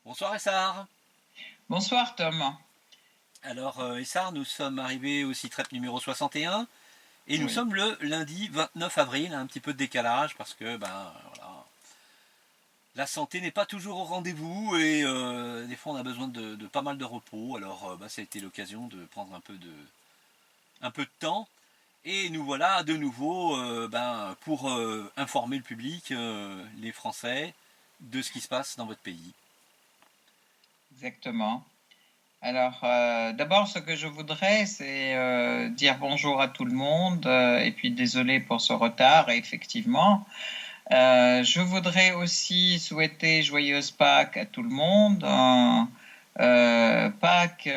Bonsoir Essar. Bonsoir Tom. Alors Essar, nous sommes arrivés au Citrep numéro 61 et nous Oui, sommes le lundi 29 avril, un petit peu de décalage parce que voilà, la santé n'est pas toujours au rendez-vous et des fois on a besoin de pas mal de repos. Alors ça a été l'occasion de prendre un peu de temps et nous voilà de nouveau pour informer le public, les Français, de ce qui se passe dans votre pays. exactement. Alors, d'abord, ce que je voudrais, c'est dire bonjour à tout le monde et puis désolé pour ce retard, effectivement. Je voudrais aussi souhaiter joyeuse Pâques à tout le monde. Pâques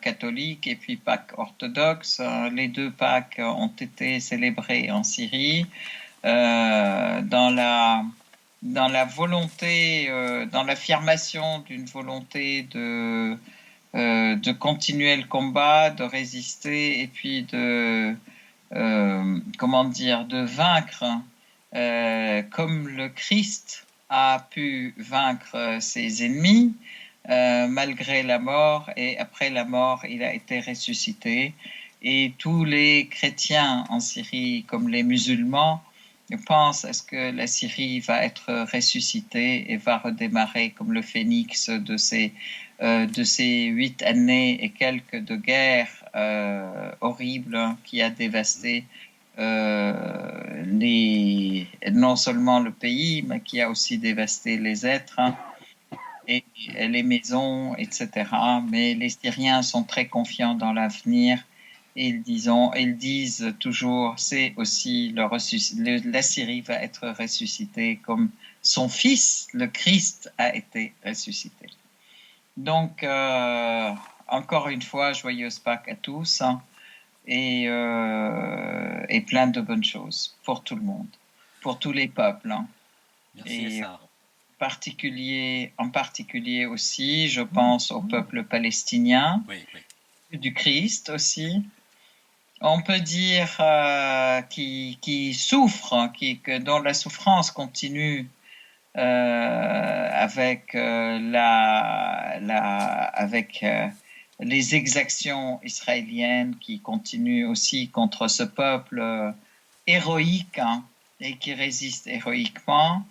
catholique et puis Pâques orthodoxe. Les deux Pâques ont été célébrées en Syrie dans la volonté, dans l'affirmation d'une volonté de continuer le combat, de résister et puis comment dire, de vaincre comme le Christ a pu vaincre ses ennemis malgré la mort, et après la mort, il a été ressuscité. Et tous les chrétiens en Syrie, comme les musulmans, pensent à ce que la Syrie va être ressuscitée et va redémarrer comme le phénix de ces 8 années et quelques de guerre horrible qui a dévasté non seulement le pays, mais qui a aussi dévasté les êtres et les maisons, etc. Mais les Syriens sont très confiants dans l'avenir. Et ils disent toujours, c'est aussi la Syrie va être ressuscitée comme son fils, le Christ, a été ressuscité. Donc, encore une fois, joyeuse Pâques à tous, hein, et plein de bonnes choses pour tout le monde, pour tous les peuples, hein. Merci Et Essar. en particulier aussi, je pense au peuple palestinien, Oui, oui. du Christ aussi. On peut dire qui souffre, dont la souffrance continue avec les exactions israéliennes qui continuent aussi contre ce peuple héroïque, hein, et qui résiste héroïquement,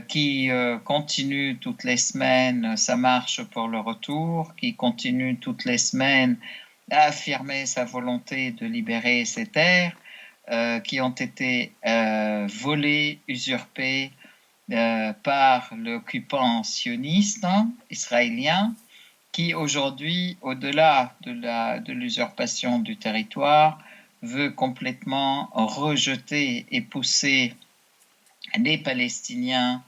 qui continue toutes les semaines sa marche pour le retour, qui continue toutes les semaines à affirmer sa volonté de libérer ces terres qui ont été volées, usurpées par l'occupant sioniste, hein, israélien, qui aujourd'hui, au-delà de l'usurpation du territoire, veut complètement rejeter et pousser les Palestiniens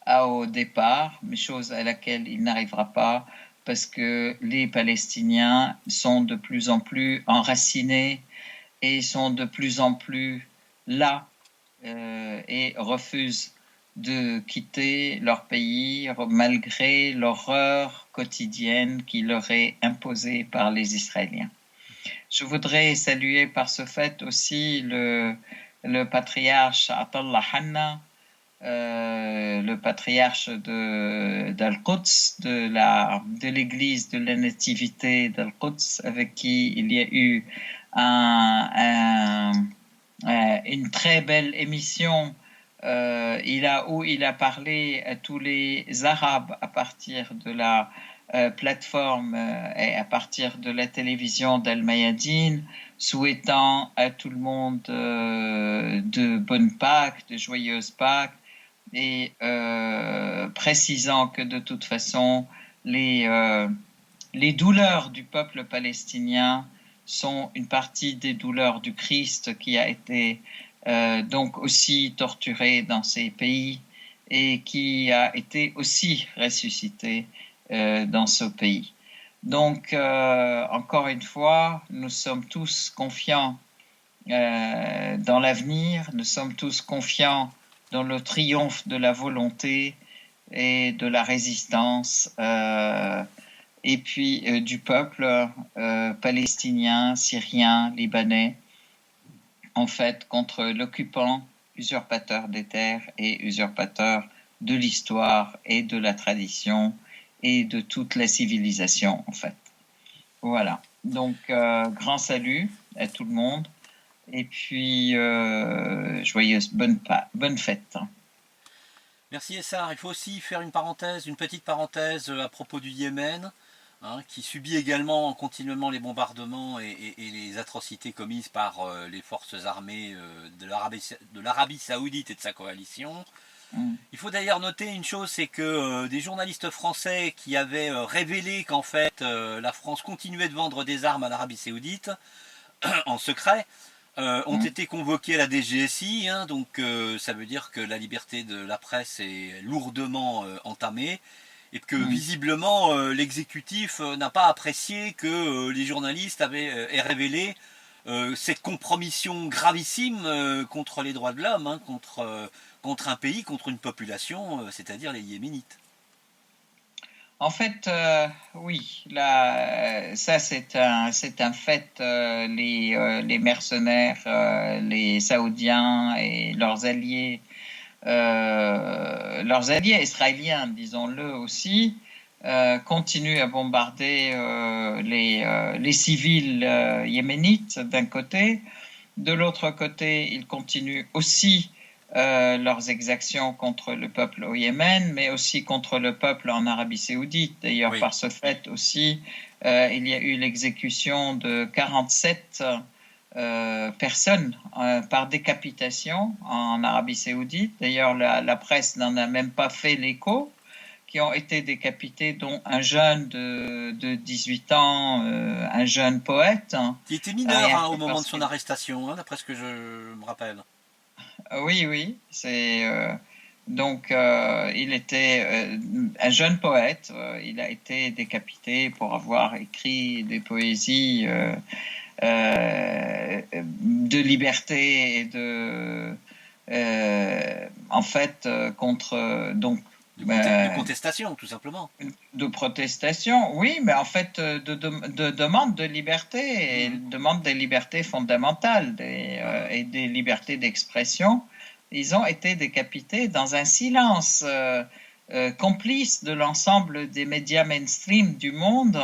au départ, mais chose à laquelle il n'arrivera pas parce que les Palestiniens sont de plus en plus enracinés et sont de plus en plus là et refusent de quitter leur pays malgré l'horreur quotidienne qui leur est imposée par les Israéliens. Je voudrais saluer par ce fait aussi le patriarche Atallah Hanna, le patriarche d'Al-Quds, de l'église de la Nativité d'Al-Quds, avec qui il y a eu un, une très belle émission où il a parlé à tous les Arabes à partir de la plateforme et à partir de la télévision d'Al-Mayadine, souhaitant à tout le monde de bonnes Pâques, de joyeuses Pâques, et précisant que de toute façon, les douleurs du peuple palestinien sont une partie des douleurs du Christ qui a été donc aussi torturé dans ces pays et qui a été aussi ressuscité dans ce pays. Donc, encore une fois, nous sommes tous confiants dans l'avenir, nous sommes tous confiants dans le triomphe de la volonté et de la résistance et puis du peuple palestinien, syrien, libanais, en fait, contre l'occupant, usurpateur des terres et usurpateur de l'histoire et de la tradition et de toute la civilisation, en fait. Voilà. Donc, grand salut à tout le monde. Et puis, joyeuse bonne fête. Merci Essar. Il faut aussi faire une petite parenthèse à propos du Yémen, hein, qui subit également continuellement les bombardements et les atrocités commises par les forces armées de l'Arabie Saoudite et de sa coalition. Mm. Il faut d'ailleurs noter une chose, c'est que des journalistes français qui avaient révélé qu'en fait la France continuait de vendre des armes à l'Arabie Saoudite en secret, ont été convoqués à la DGSI, hein, donc ça veut dire que la liberté de la presse est lourdement entamée et que visiblement l'exécutif n'a pas apprécié que les journalistes aient révélé cette compromission gravissime contre les droits de l'homme, hein, contre un pays, contre une population, c'est-à-dire les Yéménites. En fait, oui, là, ça c'est un fait. Les mercenaires, les Saoudiens et leurs alliés israéliens, disons-le aussi, continuent à bombarder les civils yéménites d'un côté. De l'autre côté, ils continuent aussi leurs exactions contre le peuple au Yémen, mais aussi contre le peuple en Arabie Saoudite. D'ailleurs, Oui. par ce fait aussi, il y a eu l'exécution de 47 personnes par décapitation en Arabie Saoudite. D'ailleurs, la presse n'en a même pas fait l'écho, qui ont été décapités, dont un jeune de 18 ans, un jeune poète. Qui était mineur, hein, au moment de son arrestation, hein, d'après ce que je me rappelle. Oui, oui, donc il était un jeune poète. Il a été décapité pour avoir écrit des poésies de liberté et en fait contre donc de contestation, tout simplement. De protestation, oui, mais en fait de demande de liberté, et demande des libertés fondamentales et des libertés d'expression. Ils ont été décapités dans un silence complice de l'ensemble des médias mainstream du monde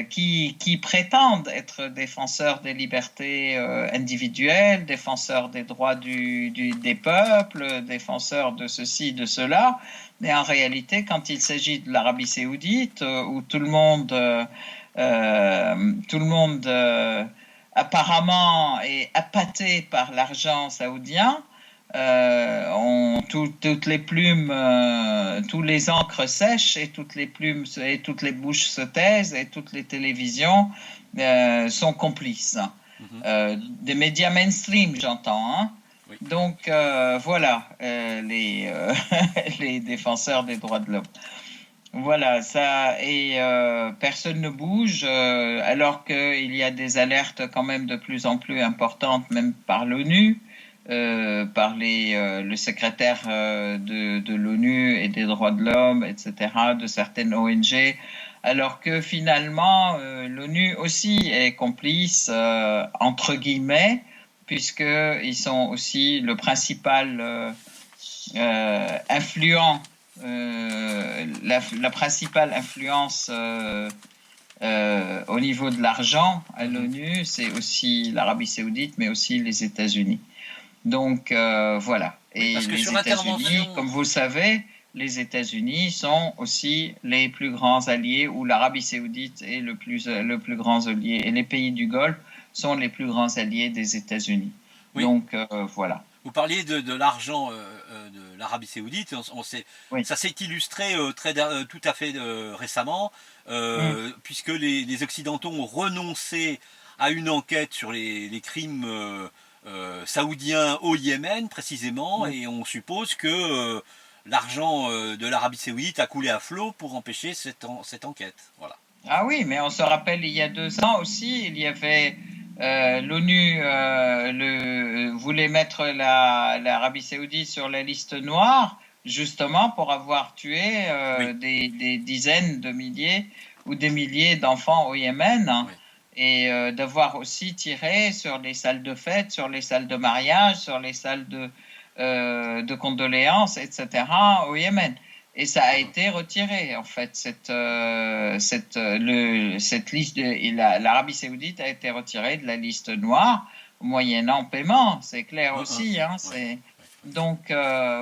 qui prétendent être défenseurs des libertés individuelles, défenseurs des droits des peuples, défenseurs de ceci, de cela. Mais en réalité, quand il s'agit de l'Arabie Saoudite, où tout le monde apparemment est appâté par l'argent saoudien, toutes les plumes, tous les encres sèchent et toutes les plumes et toutes les bouches se taisent et toutes les télévisions sont complices. Des médias mainstream, j'entends. Hein. Oui. Donc voilà les défenseurs des droits de l'homme. Voilà, ça, et personne ne bouge, alors qu'il y a des alertes quand même de plus en plus importantes, même par l'ONU. Par le secrétaire de l'ONU et des droits de l'homme, etc., de certaines ONG, alors que finalement, l'ONU aussi est complice, entre guillemets, puisqu'ils sont aussi le principal influent, la principale influence au niveau de l'argent à l'ONU, c'est aussi l'Arabie Saoudite, mais aussi les États-Unis. Donc voilà. Et les États-Unis, comme vous le savez, les États-Unis sont aussi les plus grands alliés, ou l'Arabie Saoudite est le plus grand allié, et les pays du Golfe sont les plus grands alliés des États-Unis. Oui. Donc voilà. Vous parliez de l'argent de l'Arabie Saoudite. Oui. Ça s'est illustré tout à fait récemment, puisque les Occidentaux ont renoncé à une enquête sur les crimes saoudiens au Yémen précisément, et on suppose que l'argent de l'Arabie Saoudite a coulé à flot pour empêcher cette enquête. Voilà. Ah oui, mais on se rappelle, il y a 2 ans aussi, il y avait l'ONU voulait mettre l'Arabie Saoudite sur la liste noire, justement pour avoir tué des dizaines de milliers ou des milliers d'enfants au Yémen. Oui. Et d'avoir aussi tiré sur les salles de fête, sur les salles de mariage, sur les salles de condoléances, etc., au Yémen. Et ça a été retiré, en fait. Cette liste, l'Arabie Saoudite a été retirée de la liste noire, moyennant paiement, c'est clair aussi. Hein, ouais. donc,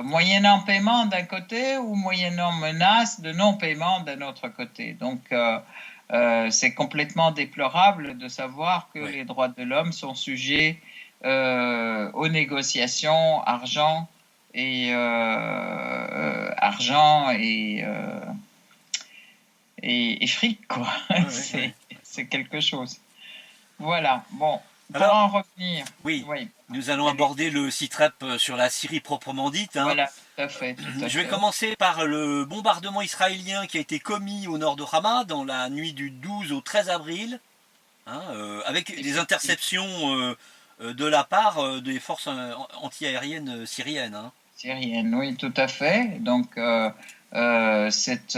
moyennant paiement d'un côté ou moyennant menace de non-paiement d'un autre côté. Donc, c'est complètement déplorable de savoir que les droits de l'homme sont sujets aux négociations, argent et fric, quoi. C'est quelque chose. Voilà. Bon, pour Alors, en revenir. oui, Oui. nous allons aborder le SITREP sur la Syrie proprement dite. Hein. Voilà, tout à fait. Je vais commencer par le bombardement israélien qui a été commis au nord de Hama dans la nuit du 12 au 13 avril, hein, avec des interceptions de la part des forces anti-aériennes syriennes. Hein. Syrienne, oui, tout à fait. Donc, en fait,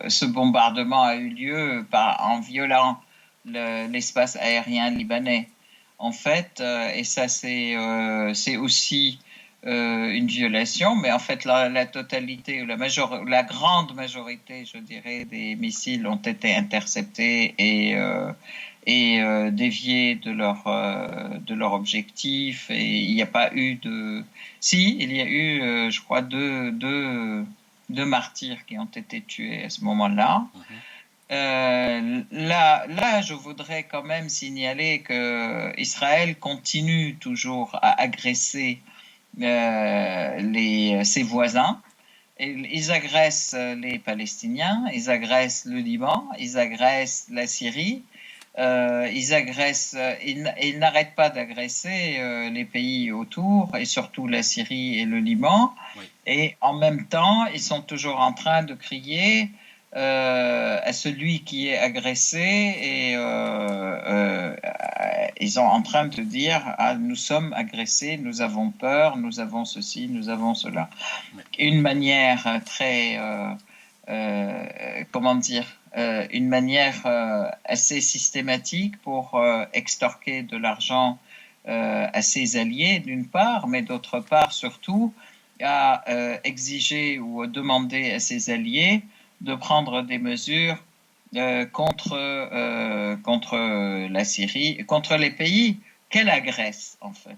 ce bombardement a eu lieu en violant l'espace aérien libanais. En fait, et ça, c'est aussi une violation, mais en fait, la totalité, la grande majorité, je dirais, des missiles ont été interceptés et déviés de leur objectif. Et il n'y a pas eu de... Si, il y a eu, je crois, deux martyrs qui ont été tués à ce moment-là. Là, je voudrais quand même signaler que Israël continue toujours à agresser ses voisins. Ils agressent les Palestiniens, ils agressent le Liban, ils agressent la Syrie. Ils n'arrêtent pas d'agresser les pays autour, et surtout la Syrie et le Liban. Oui. Et en même temps, ils sont toujours en train de crier à celui qui est agressé, et ils sont en train de dire nous sommes agressés, nous avons peur, nous avons ceci, nous avons cela. Oui. Une manière très, comment dire, une manière assez systématique pour extorquer de l'argent à ses alliés, d'une part, mais d'autre part, surtout, à exiger ou à demander à ses alliés de prendre des mesures contre la Syrie, contre les pays qu'elle agresse, en fait.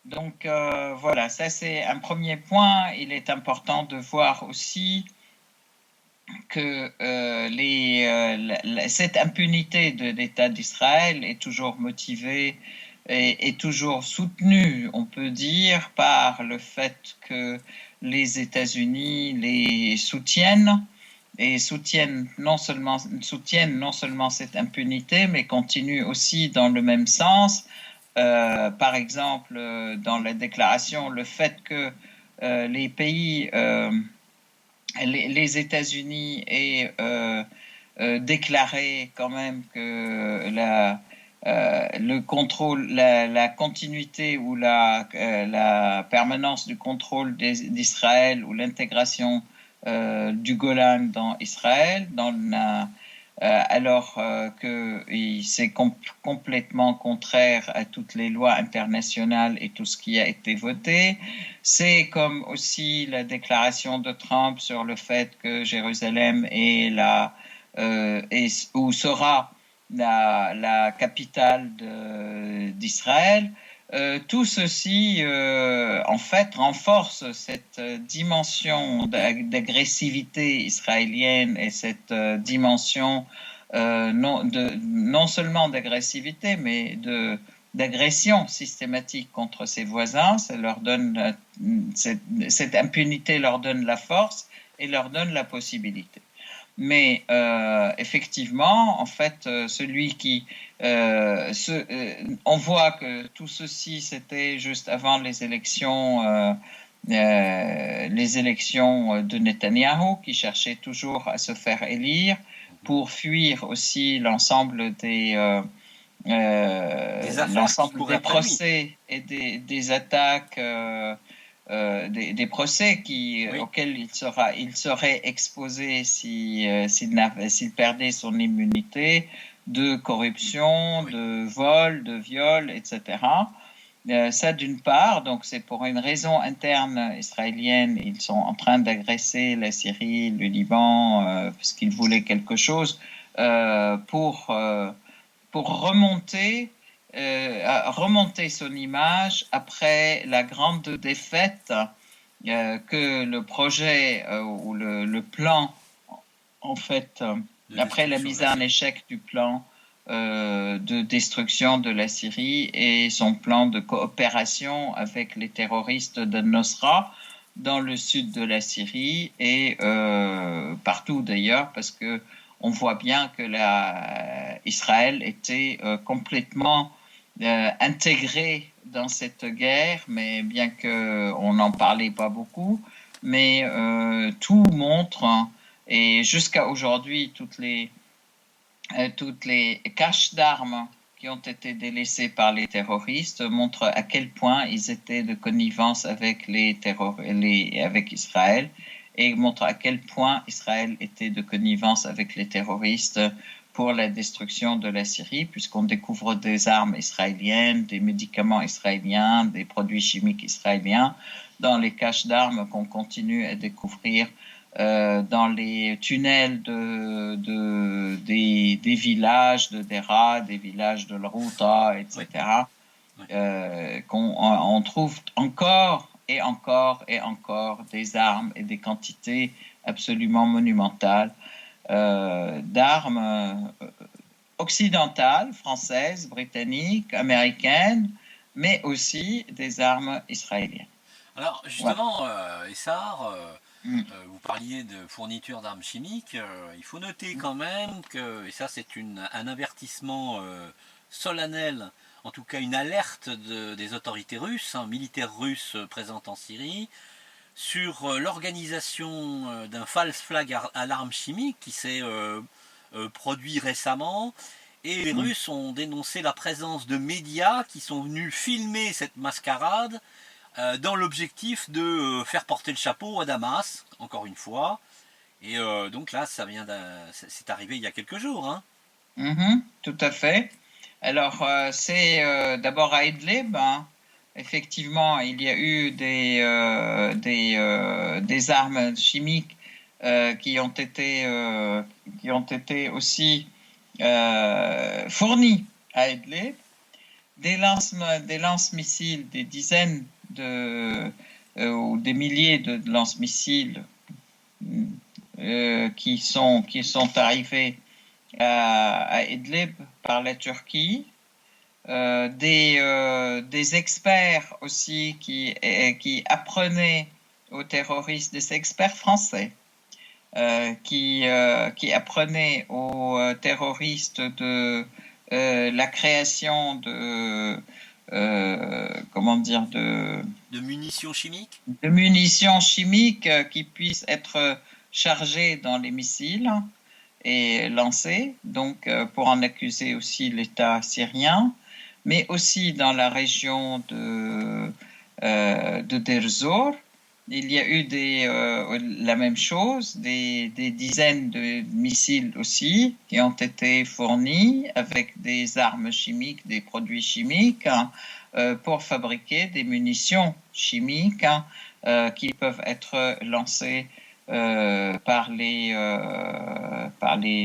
Donc, voilà, ça c'est un premier point. Il est important de voir aussi que cette impunité de l'État d'Israël est toujours motivée et toujours soutenue, on peut dire, par le fait que les États-Unis les soutiennent et soutiennent non seulement cette impunité, mais continuent aussi dans le même sens. Par exemple, dans la déclaration, le fait que les pays... les États-Unis aient déclaré quand même que le contrôle, la continuité ou la permanence du contrôle d'Israël ou l'intégration du Golan dans Israël, alors que c'est complètement contraire à toutes les lois internationales et tout ce qui a été voté. C'est comme aussi la déclaration de Trump sur le fait que Jérusalem est ou sera la capitale d'Israël. Tout ceci, en fait, renforce cette dimension d'agressivité israélienne et cette dimension non seulement d'agressivité, mais d'agression systématique contre ses voisins. Ça leur donne, cette impunité leur donne la force et leur donne la possibilité. Mais effectivement, en fait, on voit que tout ceci, c'était juste avant les élections de Netanyahou, qui cherchait toujours à se faire élire pour fuir aussi l'ensemble des procès et des attaques. Des procès auxquels il serait exposé s'il perdait son immunité, de corruption, de vol, de viol, etc. Ça d'une part, donc c'est pour une raison interne israélienne, ils sont en train d'agresser la Syrie, le Liban, parce qu'ils voulaient quelque chose euh, pour, euh, pour remonter son image après la grande défaite que le projet ou le plan, en fait, de après la destruction de mise la en Syrie. échec du plan de destruction de la Syrie et son plan de coopération avec les terroristes de Nosra dans le sud de la Syrie et partout d'ailleurs, parce que on voit bien que Israël était complètement intégré dans cette guerre, mais bien qu'on n'en parlait pas beaucoup, mais tout montre, hein, et jusqu'à aujourd'hui, toutes les caches d'armes qui ont été délaissées par les terroristes montrent à quel point ils étaient de connivence avec avec Israël et montrent à quel point Israël était de connivence avec les terroristes pour la destruction de la Syrie, puisqu'on découvre des armes israéliennes, des médicaments israéliens, des produits chimiques israéliens dans les caches d'armes qu'on continue à découvrir dans les tunnels des villages de Dera, des villages de Routa, Oui, etc., oui. qu'on on trouve encore et encore et encore des armes et des quantités absolument monumentales d'armes occidentales, françaises, britanniques, américaines, mais aussi des armes israéliennes. Alors Voilà. justement, Essar, Mm. vous parliez de fourniture d'armes chimiques. Il faut noter quand même que, et ça c'est un avertissement solennel, en tout cas une alerte des autorités russes, hein, militaires russes présentes en Syrie, sur l'organisation d'un false flag alarme chimique qui s'est produit récemment. Et les Mm. Russes ont dénoncé la présence de médias qui sont venus filmer cette mascarade dans l'objectif de faire porter le chapeau à Damas, encore une fois. Et donc là, c'est arrivé il y a quelques jours. Hein. Mhm, tout à fait. Alors, c'est d'abord à Idlib, hein. Effectivement, il y a eu des armes chimiques qui ont été aussi fournies à Idlib. Des lance-missiles, des dizaines ou des milliers de lance-missiles qui sont arrivés à Idlib par la Turquie, des experts aussi qui apprenaient aux terroristes, des experts français qui apprenaient aux terroristes la création comment dire, De munitions chimiques. de munitions chimiques qui puissent être chargées dans les missiles et lancé, donc pour en accuser aussi l'État syrien, mais aussi dans la région de Deir Zor. Il y a eu la même chose, des dizaines de missiles aussi qui ont été fournis avec des armes chimiques, des produits chimiques pour fabriquer des munitions chimiques qui peuvent être lancées par les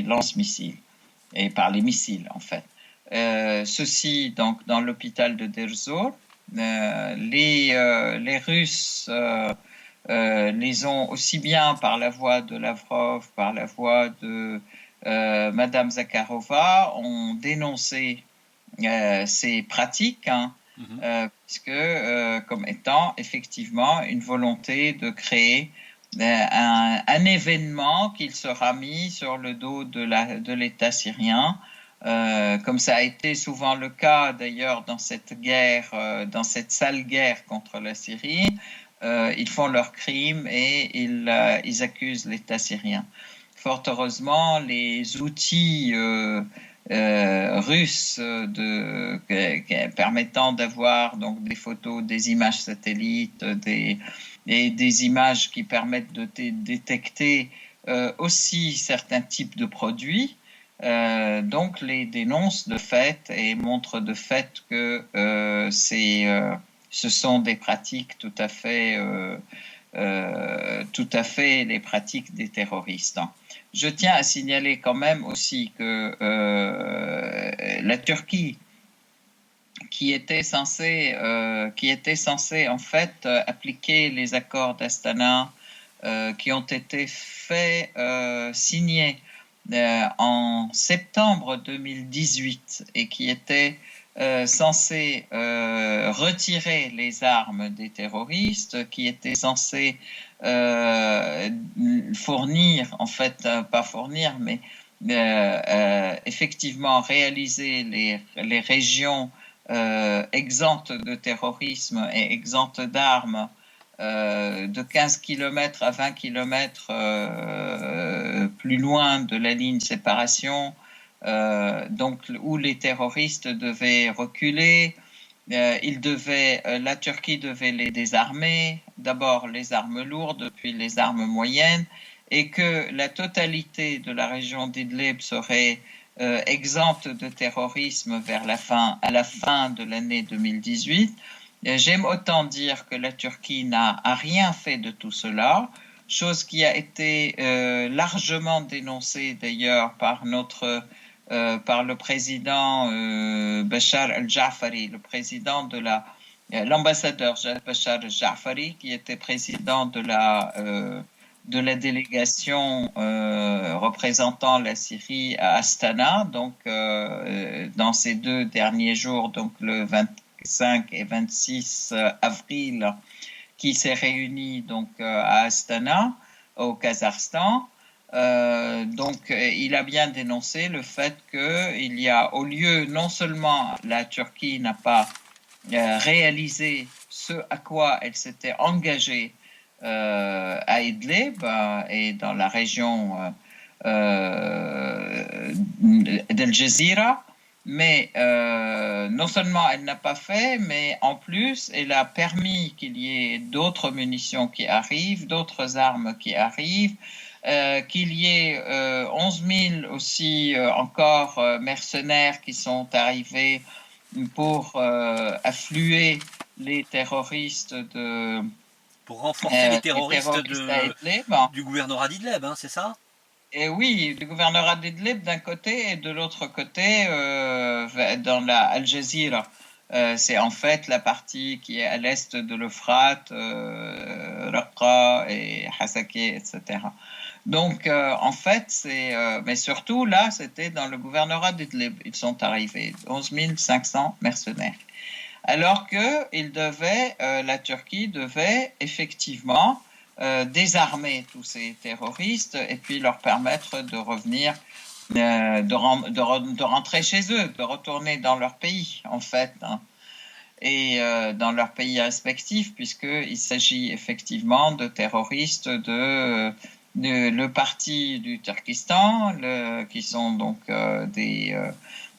lance-missiles et par les missiles en fait. Ceci donc dans l'hôpital de Deir Zor. Les Russes les ont aussi bien par la voix de Lavrov, par la voix de Madame Zakharova, ont dénoncé ces pratiques, hein, Mhm. puisque comme étant effectivement une volonté de créer un événement qu'il sera mis sur le dos de l'État syrien, comme ça a été souvent le cas d'ailleurs dans cette guerre, dans cette sale guerre contre la Syrie. Ils font leurs crimes et ils accusent l'État syrien. Fort heureusement, les outils russes permettant d'avoir donc des photos, des images satellites, des images qui permettent de détecter aussi certains types de produits Donc les dénoncent de fait et montrent de fait que ce sont des pratiques tout à fait les pratiques des terroristes. Je tiens à signaler quand même aussi que la Turquie, qui était censée en fait appliquer les accords d'Astana qui ont été signés en septembre 2018 et qui étaient censés retirer les armes des terroristes, qui étaient censés fournir, en fait, pas fournir, mais effectivement réaliser les régions exemptes de terrorisme et exemptes d'armes de 15 km à 20 km plus loin de la ligne de séparation, donc où les terroristes devaient reculer. La Turquie devait les désarmer, d'abord les armes lourdes, puis les armes moyennes, et que la totalité de la région d'Idlib serait exempte de terrorisme à la fin de l'année 2018. J'aime autant dire que la Turquie n'a rien fait de tout cela, chose qui a été largement dénoncée d'ailleurs par le président Bachar el-Jafari, le président de l'ambassadeur Bachar el-Jafari, qui était président de la délégation représentant la Syrie à Astana, donc dans ces 2 derniers jours, donc le 25 et 26 avril, qui s'est réuni donc à Astana, au Kazakhstan. Donc, il a bien dénoncé le fait qu'il y a, au lieu, non seulement la Turquie n'a pas réalisé ce à quoi elle s'était engagée à Idlib et dans la région d'Al Jazeera, mais non seulement elle n'a pas fait, mais en plus, elle a permis qu'il y ait d'autres munitions qui arrivent, d'autres armes qui arrivent, qu'il y ait 11 000 aussi encore mercenaires qui sont arrivés pour affluer les terroristes pour renforcer les les terroristes terroristes à Idlib. du gouvernorat d'Idlib, hein, c'est ça? Et oui, du gouvernorat d'Idlib d'un côté et de l'autre côté, dans la Al Jazeera. C'est en fait la partie qui est à l'est de l'Euphrate, Raqqa et Hasakeh, etc. Donc, en fait, mais surtout là, c'était dans le gouvernorat d'Idlib. Ils sont arrivés, 11 500 mercenaires. Alors que la Turquie devait effectivement désarmer tous ces terroristes et puis leur permettre de revenir, de rentrer chez eux, de retourner dans leur pays, en fait, hein, et dans leur pays respectif, puisqu'il s'agit effectivement de terroristes le parti du Turkestan, qui sont donc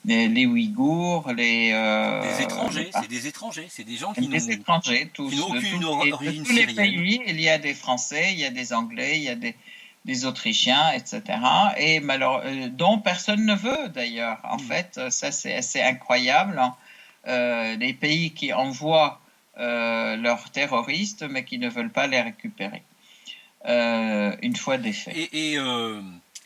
les Ouïghours, Des étrangers, c'est des étrangers, c'est des gens qui étrangers, qui n'ont aucune origine de tous les syrienne. pays. Il y a des Français, il y a des Anglais, il y a des Autrichiens, etc. Et dont personne ne veut d'ailleurs. En fait, ça c'est assez incroyable. Hein. Les pays qui envoient leurs terroristes, mais qui ne veulent pas les récupérer une fois défaits. Et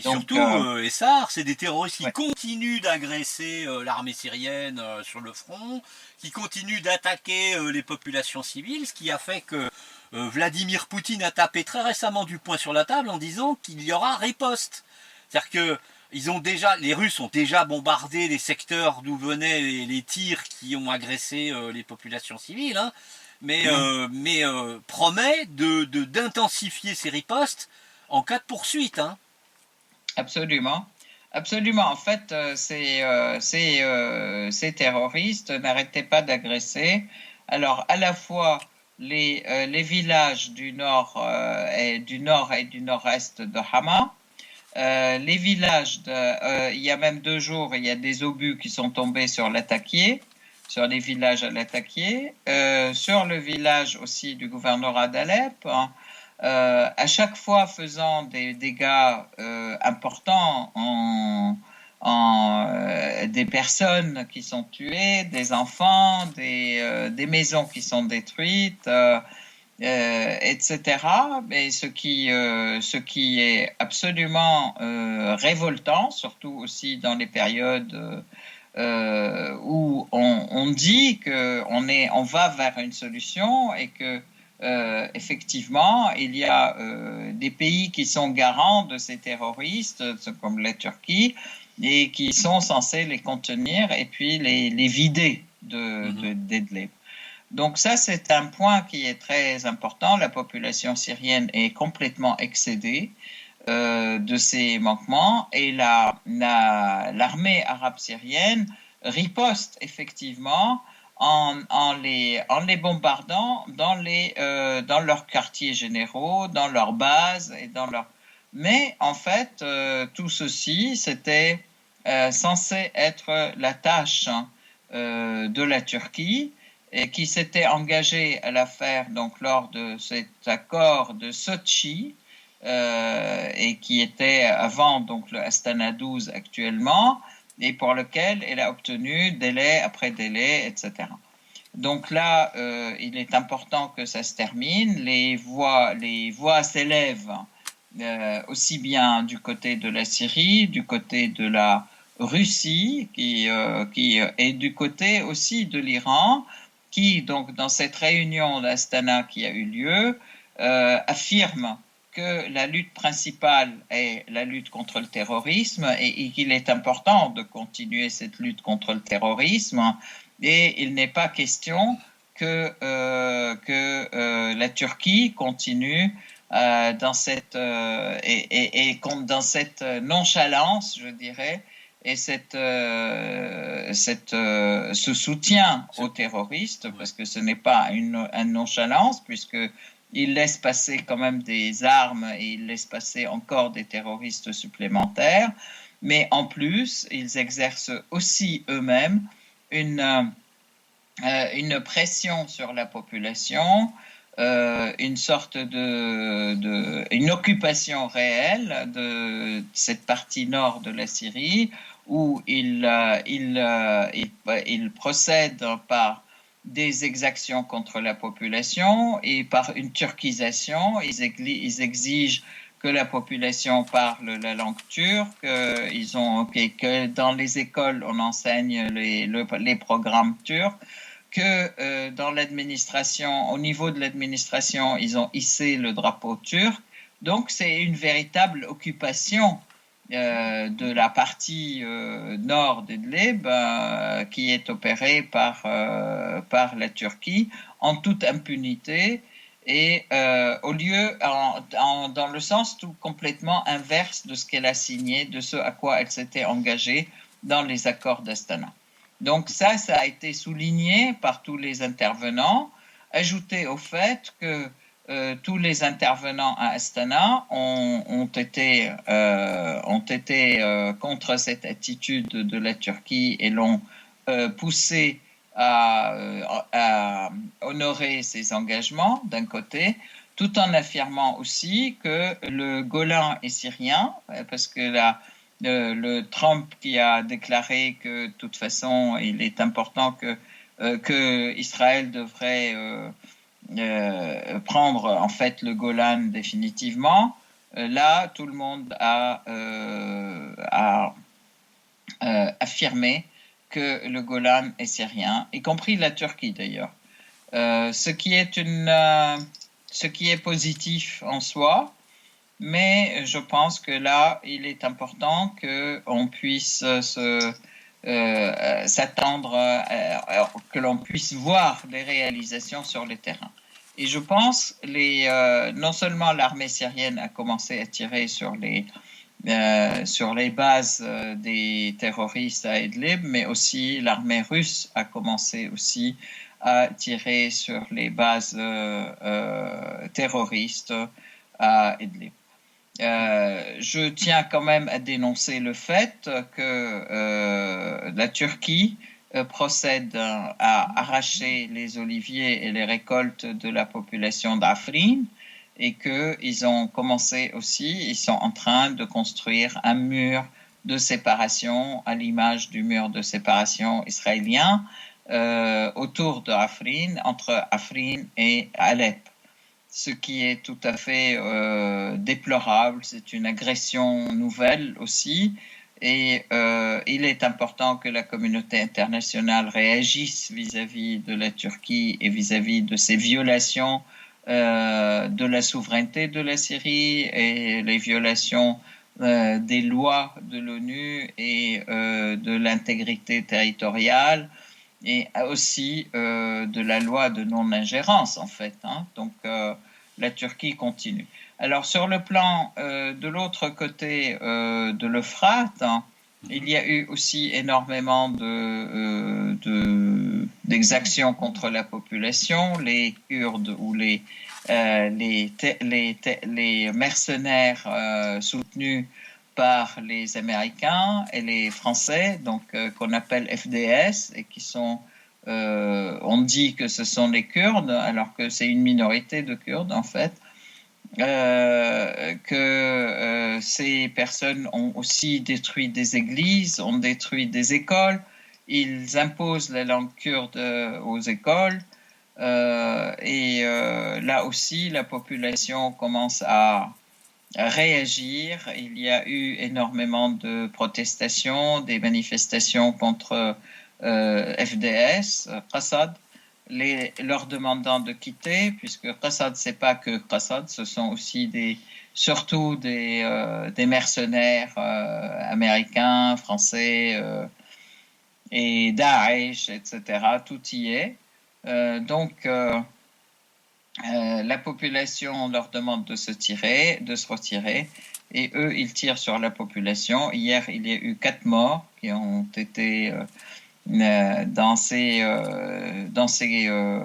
Donc, surtout, Essar, c'est des terroristes qui ouais. continuent d'agresser l'armée syrienne sur le front, qui continuent d'attaquer les populations civiles, ce qui a fait que Vladimir Poutine a tapé très récemment du poing sur la table en disant qu'il y aura riposte. C'est-à-dire que les Russes ont déjà bombardé les secteurs d'où venaient les tirs qui ont agressé les populations civiles, hein, mais promet d'intensifier ces ripostes en cas de poursuite. Hein. Absolument. Absolument. En fait, ces terroristes n'arrêtaient pas d'agresser. Alors, à la fois les villages du nord et du nord-est de Hama, les villages il y a même 2 jours, il y a des obus qui sont tombés sur l'Ataquié, sur les villages à l'Ataquié, sur le village aussi du gouvernorat d'Alep, hein, à chaque fois faisant des dégâts importants des personnes qui sont tuées, des enfants, des maisons qui sont détruites, etc. Mais ce qui est absolument révoltant, surtout aussi dans les périodes où on dit on va vers une solution et que effectivement, il y a des pays qui sont garants de ces terroristes, comme la Turquie, et qui sont censés les contenir et puis les vider d'Idlib. Donc ça, c'est un point qui est très important. La population syrienne est complètement excédée de ces manquements et l'armée arabe syrienne riposte effectivement en les bombardant dans leurs quartiers généraux, dans leurs bases et Mais en fait, tout ceci, c'était censé être la tâche de la Turquie et qui s'était engagée à la faire donc lors de cet accord de Sochi et qui était avant donc le Astana 12 actuellement et pour lequel elle a obtenu délai après délai, etc. Donc là, il est important que ça se termine. Les voix s'élèvent aussi bien du côté de la Syrie, du côté de la Russie, et du côté aussi de l'Iran, qui, donc, dans cette réunion d'Astana qui a eu lieu, affirme que la lutte principale est la lutte contre le terrorisme et qu'il est important de continuer cette lutte contre le terrorisme. Et il n'est pas question que la Turquie continue dans cette nonchalance, je dirais, et ce soutien aux terroristes, parce que ce n'est pas une nonchalance, puisqu'ils laissent passer quand même des armes et ils laissent passer encore des terroristes supplémentaires, mais en plus, ils exercent aussi eux-mêmes une pression sur la population, une sorte une occupation réelle de cette partie nord de la Syrie où ils procèdent par des exactions contre la population et par une turquisation. Ils exigent que la population parle la langue turque, que dans les écoles on enseigne les programmes turcs, que dans l'administration, au niveau de l'administration, ils ont hissé le drapeau turc. Donc c'est une véritable occupation de la partie nord d'Idlib qui est opérée par la Turquie en toute impunité et dans le sens tout complètement inverse de ce qu'elle a signé, de ce à quoi elle s'était engagée dans les accords d'Astana. Donc ça a été souligné par tous les intervenants, ajouté au fait que tous les intervenants à Astana ont été contre cette attitude de la Turquie et l'ont poussé à honorer ses engagements d'un côté, tout en affirmant aussi que le Golan est syrien, parce que le Trump qui a déclaré que de toute façon il est important que Israël devrait prendre en fait le Golan définitivement. Là, tout le monde a affirmé que le Golan est syrien, y compris la Turquie d'ailleurs. Ce qui est positif en soi, mais je pense que là, il est important qu'on puisse s'attendre, que l'on puisse voir les réalisations sur le terrain. Et je pense non seulement l'armée syrienne a commencé à tirer sur les bases des terroristes à Idlib, mais aussi l'armée russe a commencé aussi à tirer sur les bases terroristes à Idlib. Je tiens quand même à dénoncer le fait que la Turquie procède à arracher les oliviers et les récoltes de la population d'Afrin et qu'ils ont commencé aussi, ils sont en train de construire un mur de séparation, à l'image du mur de séparation israélien, autour de Afrin, entre Afrin et Alep. Ce qui est tout à fait déplorable, c'est une agression nouvelle aussi, et il est important que la communauté internationale réagisse vis-à-vis de la Turquie et vis-à-vis de ces violations de la souveraineté de la Syrie et les violations des lois de l'ONU et de l'intégrité territoriale et aussi de la loi de non-ingérence en fait. Hein. Donc la Turquie continue. Alors sur le plan de l'autre côté de l'Euphrate, hein, il y a eu aussi énormément d'exactions contre la population. Les Kurdes ou les mercenaires soutenus par les Américains et les Français, donc qu'on appelle FDS, et qui sont, on dit que ce sont les Kurdes, alors que c'est une minorité de Kurdes en fait, ces personnes ont aussi détruit des églises, ont détruit des écoles, ils imposent la langue kurde aux écoles, et là aussi la population commence à réagir. Il y a eu énormément de protestations, des manifestations contre FDS, Qassad, leur demandant de quitter, puisque Qassad, c'est pas que Qassad, ce sont aussi surtout des mercenaires américains, français et Daesh, etc. Tout y est. Donc, la population leur demande de se retirer, et eux, ils tirent sur la population. Hier, il y a eu 4 morts qui ont été dans ces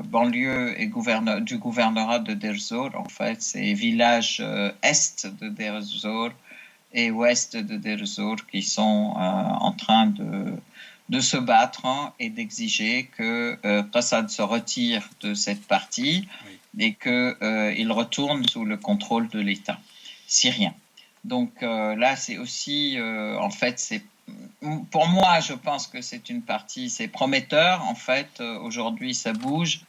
banlieues et du gouvernorat de Deir ez-Zor, en fait, ces villages est de Deir ez-Zor et ouest de Deir ez-Zor qui sont en train de se battre et d'exiger que Qassad se retire de cette partie et qu'il retourne sous le contrôle de l'État syrien. Donc là, c'est aussi, en fait, pour moi, je pense que c'est prometteur. En fait, aujourd'hui, ça bouge,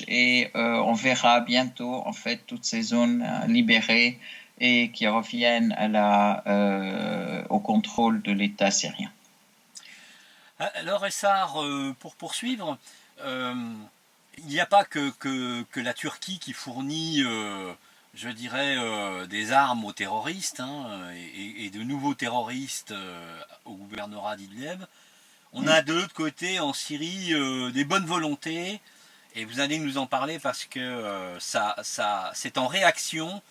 et on verra bientôt, en fait, toutes ces zones libérées et qui reviennent au contrôle de l'État syrien. Alors, Essar, pour poursuivre, il n'y a pas que la Turquie qui fournit, je dirais, des armes aux terroristes et de nouveaux terroristes au gouvernorat d'Idlib. On a de l'autre côté en Syrie des bonnes volontés, et vous allez nous en parler parce que c'est en réaction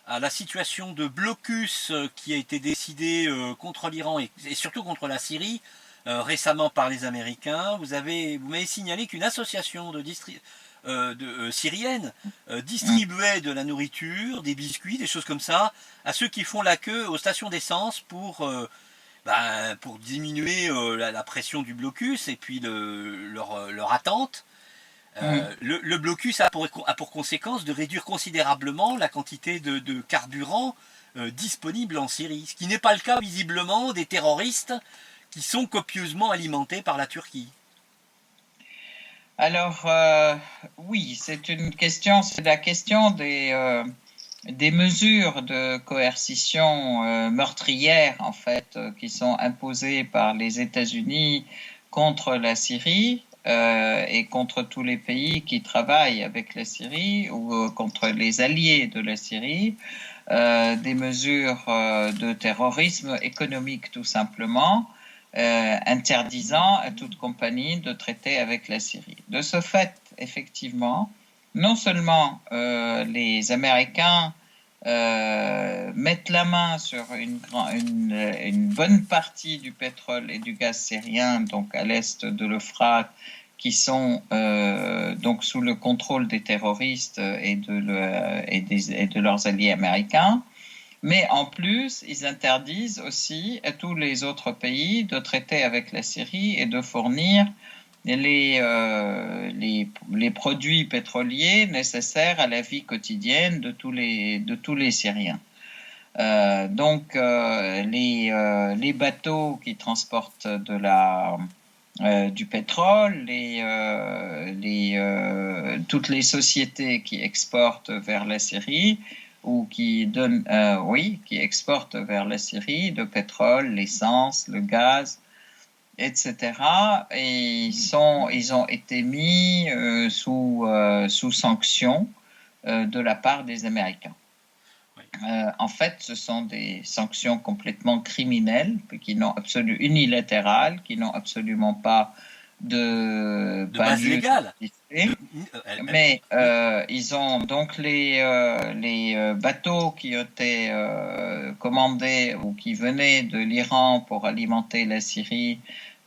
à la situation de blocus qui a été décidée contre l'Iran et surtout contre la Syrie récemment par les Américains. Vous m'avez signalé qu'une association syrienne distribuait de la nourriture, des biscuits, des choses comme ça, à ceux qui font la queue aux stations d'essence pour diminuer la pression du blocus et puis leur attente. Le blocus a pour conséquence de réduire considérablement la quantité de carburant disponible en Syrie, ce qui n'est pas le cas visiblement des terroristes qui sont copieusement alimentés par la Turquie. Alors, oui, c'est la question des mesures de coercition meurtrière, en fait, qui sont imposées par les États-Unis contre la Syrie et contre tous les pays qui travaillent avec la Syrie ou contre les alliés de la Syrie, des mesures de terrorisme économique tout simplement, interdisant à toute compagnie de traiter avec la Syrie. De ce fait, effectivement, non seulement les Américains mettent la main sur une bonne partie du pétrole et du gaz syrien, donc à l'est de l'Euphrate, qui sont donc sous le contrôle des terroristes et de leurs alliés américains, mais en plus, ils interdisent aussi à tous les autres pays de traiter avec la Syrie et de fournir les produits pétroliers nécessaires à la vie quotidienne de tous les Syriens. Les bateaux qui transportent du pétrole, toutes les sociétés qui exportent vers la Syrie ou qui exportent vers la Syrie le pétrole, l'essence, le gaz, etc. Et ils ont été mis sous sanction de la part des Américains. En fait, ce sont des sanctions complètement criminelles, unilatérales, qui n'ont absolument pas de base légale. Mais ils ont donc les bateaux qui ont été commandés ou qui venaient de l'Iran pour alimenter la Syrie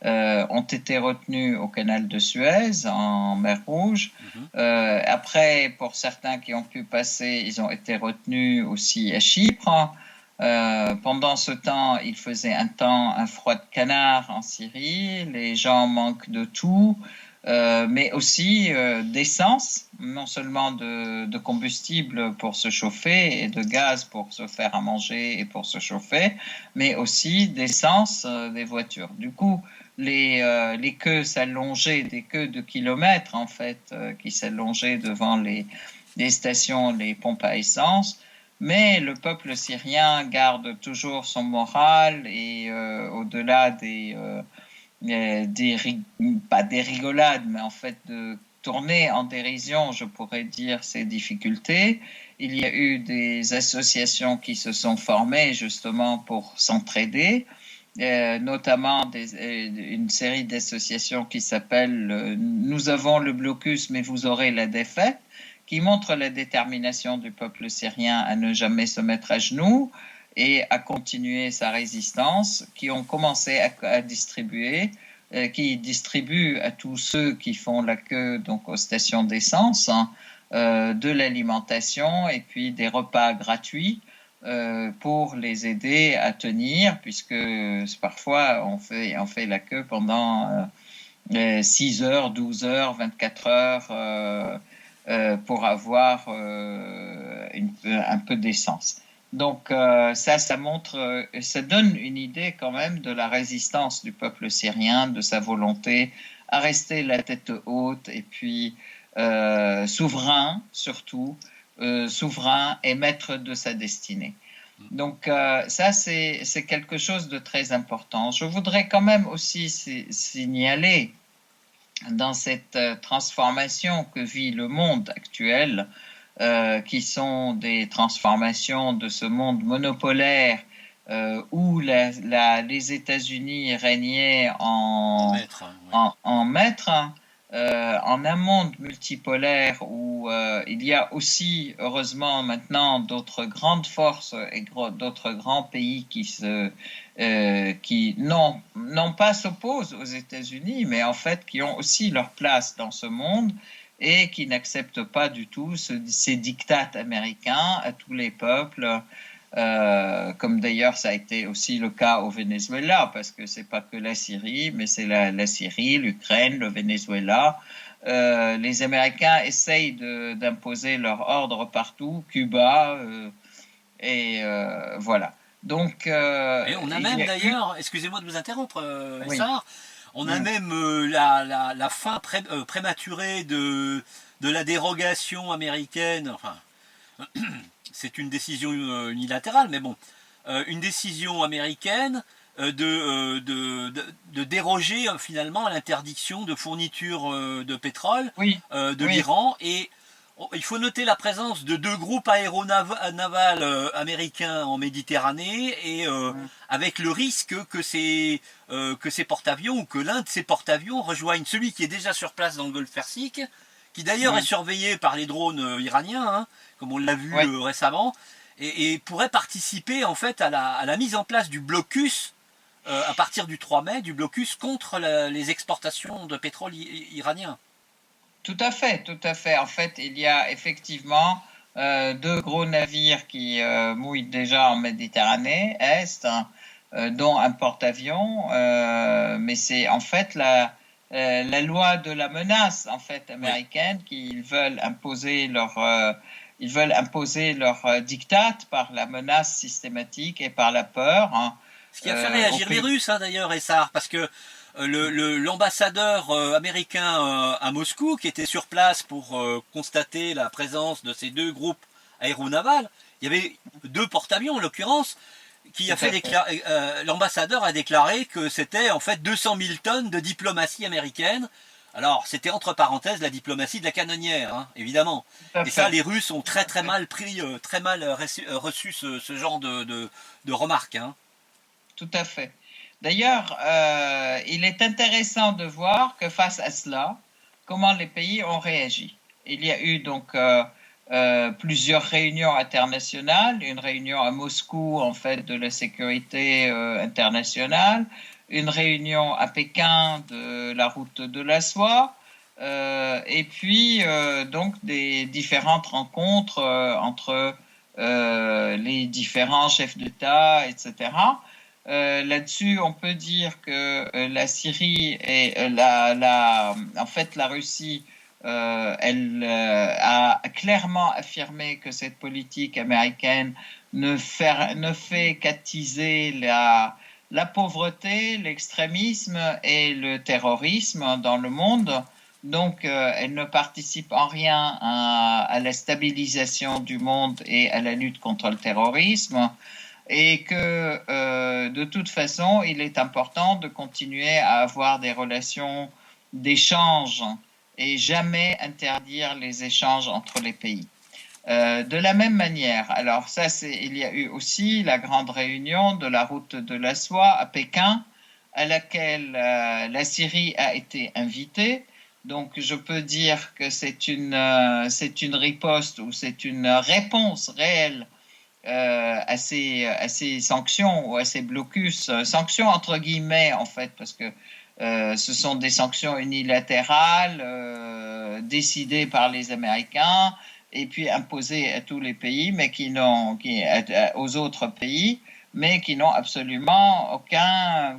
ont été retenus au canal de Suez, en mer Rouge. Après, pour certains qui ont pu passer, ils ont été retenus aussi à Chypre. Pendant ce temps, il faisait un froid de canard en Syrie. Les gens manquent de tout, mais aussi d'essence, non seulement de combustible pour se chauffer et de gaz pour se faire à manger et pour se chauffer, mais aussi d'essence des voitures. Du coup, les queues s'allongeaient, des queues de kilomètres en fait, qui s'allongeaient devant les stations, les pompes à essence. Mais le peuple syrien garde toujours son moral et au-delà pas des rigolades, mais en fait de tourner en dérision, je pourrais dire, ces difficultés. Il y a eu des associations qui se sont formées justement pour s'entraider. Notamment une série d'associations qui s'appelle Nous avons le blocus, mais vous aurez la défaite, qui montre la détermination du peuple syrien à ne jamais se mettre à genoux et à continuer sa résistance, qui ont commencé à distribuer, qui distribuent à tous ceux qui font la queue donc aux stations d'essence, de l'alimentation et puis des repas gratuits pour les aider à tenir, puisque parfois on fait la queue pendant 6 heures, 12 heures, 24 heures pour avoir un peu d'essence. Donc ça montre, ça donne une idée quand même de la résistance du peuple syrien, de sa volonté à rester la tête haute et puis souverain surtout, souverain et maître de sa destinée. Donc ça, c'est quelque chose de très important. Je voudrais quand même aussi signaler dans cette transformation que vit le monde actuel, qui sont des transformations de ce monde monopolaire où les États-Unis régnaient en maître, en un monde multipolaire où il y a aussi, heureusement maintenant, d'autres grandes forces et d'autres grands pays qui non pas s'opposent aux États-Unis, mais en fait qui ont aussi leur place dans ce monde et qui n'acceptent pas du tout ces diktats américains à tous les peuples. Comme d'ailleurs ça a été aussi le cas au Venezuela, parce que c'est pas que la Syrie, mais c'est la Syrie, l'Ukraine, le Venezuela. Les Américains essayent d'imposer leur ordre partout, Cuba, voilà. Donc, et on a même d'ailleurs, excusez-moi de vous interrompre, Essar, on a même la fin prématurée de la dérogation américaine, enfin, c'est une décision unilatérale, mais bon, une décision américaine de déroger finalement à l'interdiction de fourniture de pétrole de l'Iran. Et il faut noter la présence de 2 groupes aéronavals américains en Méditerranée, et avec le risque que ces porte-avions, ou que l'un de ces porte-avions rejoigne celui qui est déjà sur place dans le Golfe Persique, qui d'ailleurs est surveillé par les drones iraniens, hein, comme on l'a vu récemment, et pourrait participer en fait à la mise en place du blocus à partir du 3 mai, du blocus contre les exportations de pétrole iranien. Tout à fait, tout à fait. En fait, il y a effectivement 2 gros navires qui mouillent déjà en Méditerranée Est, dont un porte-avions, mais c'est en fait la loi de la menace en fait américaine, qui veulent imposer ils veulent imposer leur diktat par la menace systématique et par la peur, hein, Ce qui a fait au réagir les pays. Russes, hein, d'ailleurs, Essar, parce que l'ambassadeur américain à Moscou, qui était sur place pour constater la présence de ces deux groupes aéronavals, il y avait deux porte-avions en l'occurrence, qui Tout a à fait fait. l'ambassadeur a déclaré que c'était en fait 200 000 tonnes de diplomatie américaine. Alors, c'était entre parenthèses la diplomatie de la canonnière, hein, évidemment. Tout à Et ça, fait. les Russes ont Tout très à très fait. mal pris, très mal reçu ce genre de remarques. Hein. Tout à fait. D'ailleurs, il est intéressant de voir que face à cela, comment les pays ont réagi. Il y a eu donc plusieurs réunions internationales, une réunion à Moscou en fait de la sécurité internationale, une réunion à Pékin de la route de la soie, et puis donc des différentes rencontres entre les différents chefs d'État, etc. Là-dessus, on peut dire que la Syrie et en fait la Russie, elle a clairement affirmé que cette politique américaine ne fait qu'attiser la pauvreté, l'extrémisme et le terrorisme dans le monde. Donc, elle ne participe en rien à la stabilisation du monde et à la lutte contre le terrorisme et que de toute façon, il est important de continuer à avoir des relations d'échange et jamais interdire les échanges entre les pays. De la même manière, alors ça, il y a eu aussi la grande réunion de la route de la soie à Pékin, à laquelle la Syrie a été invitée. Donc, je peux dire que c'est une riposte ou c'est une réponse réelle à ces sanctions ou à ces blocus, sanctions entre guillemets en fait, parce que ce sont des sanctions unilatérales décidées par les Américains et puis imposées à tous les pays, mais aux autres pays, mais qui n'ont absolument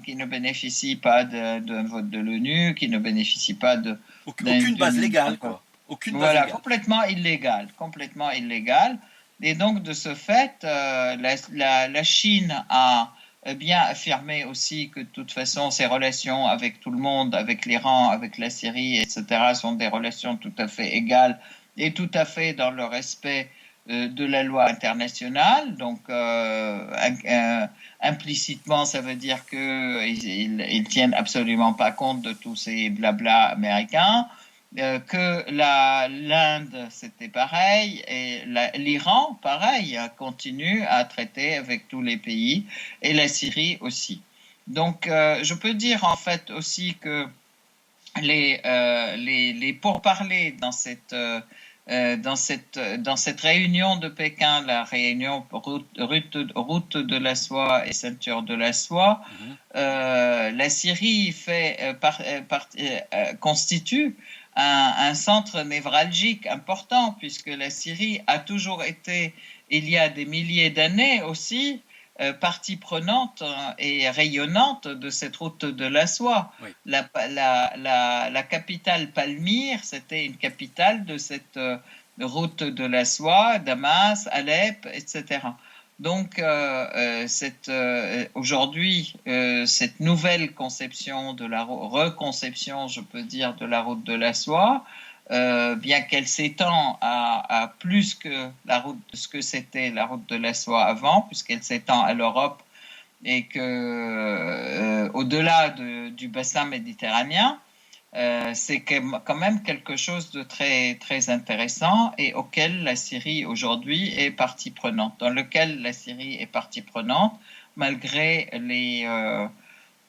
qui ne bénéficient pas d'un vote de l'ONU, qui ne bénéficient pas Aucune base légale, quoi. Aucune base voilà, légale. complètement illégal. Et donc, de ce fait, la Chine a bien affirmé aussi que de toute façon, ses relations avec tout le monde, avec l'Iran, avec la Syrie, etc., sont des relations tout à fait égales et tout à fait dans le respect de la loi internationale. Donc, implicitement, ça veut dire qu'ils tiennent absolument pas compte de tous ces blabla américains. Que l'Inde, c'était pareil, et l'Iran, pareil, continue à traiter avec tous les pays, et la Syrie aussi. Donc, je peux dire en fait aussi que les pourparlers dans cette réunion de Pékin, la réunion route de la soie et ceinture de la soie, la Syrie constitue un centre névralgique important, puisque la Syrie a toujours été, il y a des milliers d'années aussi, partie prenante et rayonnante de cette route de la soie. Oui. La capitale Palmyre, c'était une capitale de cette route de la soie, Damas, Alep, etc. Donc, aujourd'hui, cette nouvelle conception de la reconception, je peux dire, de la route de la soie, bien qu'elle s'étend à plus que ce que c'était la route de la soie avant, puisqu'elle s'étend à l'Europe et que au-delà du bassin méditerranéen, c'est quand même quelque chose de très, très intéressant et auquel la Syrie aujourd'hui est partie prenante, dans lequel la Syrie est partie prenante, malgré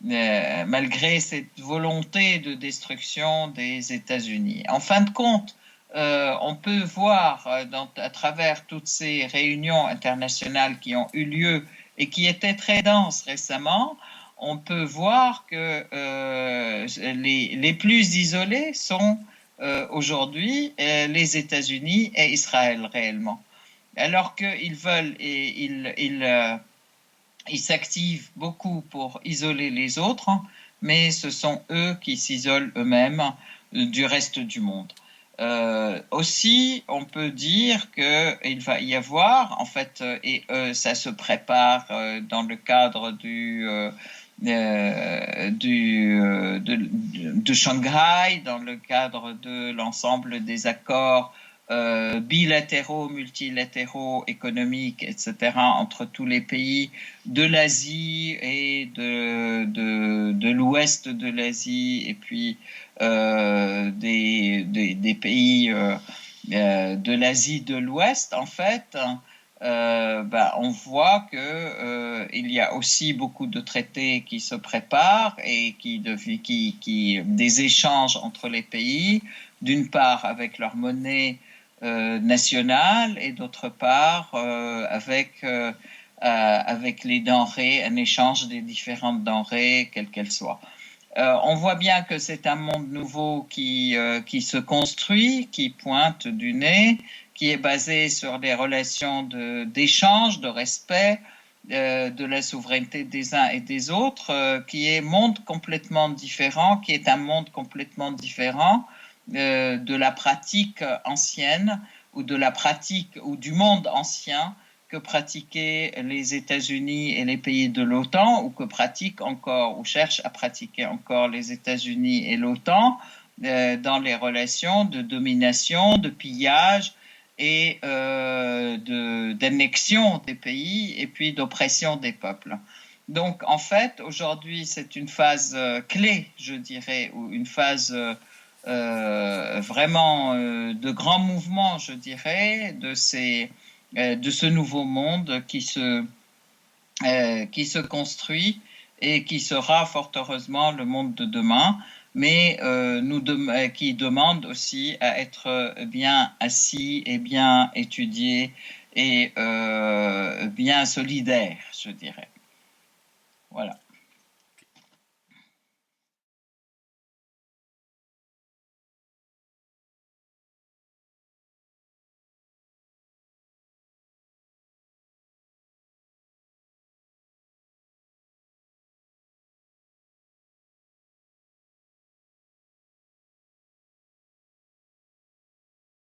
malgré cette volonté de destruction des États-Unis. En fin de compte, on peut voir à travers toutes ces réunions internationales qui ont eu lieu et qui étaient très denses récemment, on peut voir que les plus isolés sont aujourd'hui les États-Unis et Israël réellement. Alors qu'ils veulent et ils s'activent beaucoup pour isoler les autres, mais ce sont eux qui s'isolent eux-mêmes du reste du monde. Aussi, on peut dire qu'il va y avoir, en fait, et ça se prépare dans le cadre de Shanghai, dans le cadre de l'ensemble des accords bilatéraux, multilatéraux, économiques, etc., entre tous les pays de l'Asie et de l'ouest de l'Asie, et puis des pays de l'Asie de l'Ouest, en fait, on voit que il y a aussi beaucoup de traités qui se préparent et des échanges entre les pays, d'une part avec leur monnaie nationale et d'autre part avec les denrées, un échange des différentes denrées, quelles qu'elles soient. On voit bien que c'est un monde nouveau qui se construit, qui pointe du nez, qui est basé sur des relations d'échange, de respect, de la souveraineté des uns et des autres, qui est qui est un monde complètement différent de la pratique ancienne ou de la pratique ou du monde ancien que pratiquaient les États-Unis et les pays de l'OTAN, ou que pratiquent encore, ou cherchent à pratiquer encore les États-Unis et l'OTAN dans les relations de domination, de pillage et d'annexion des pays et puis d'oppression des peuples. Donc en fait, aujourd'hui, c'est une phase clé, je dirais, ou une phase vraiment de grand mouvement, je dirais, de ce nouveau monde qui se construit et qui sera fort heureusement le monde de demain, mais qui demande aussi à être bien assis et bien étudié et bien solidaire, je dirais. Voilà.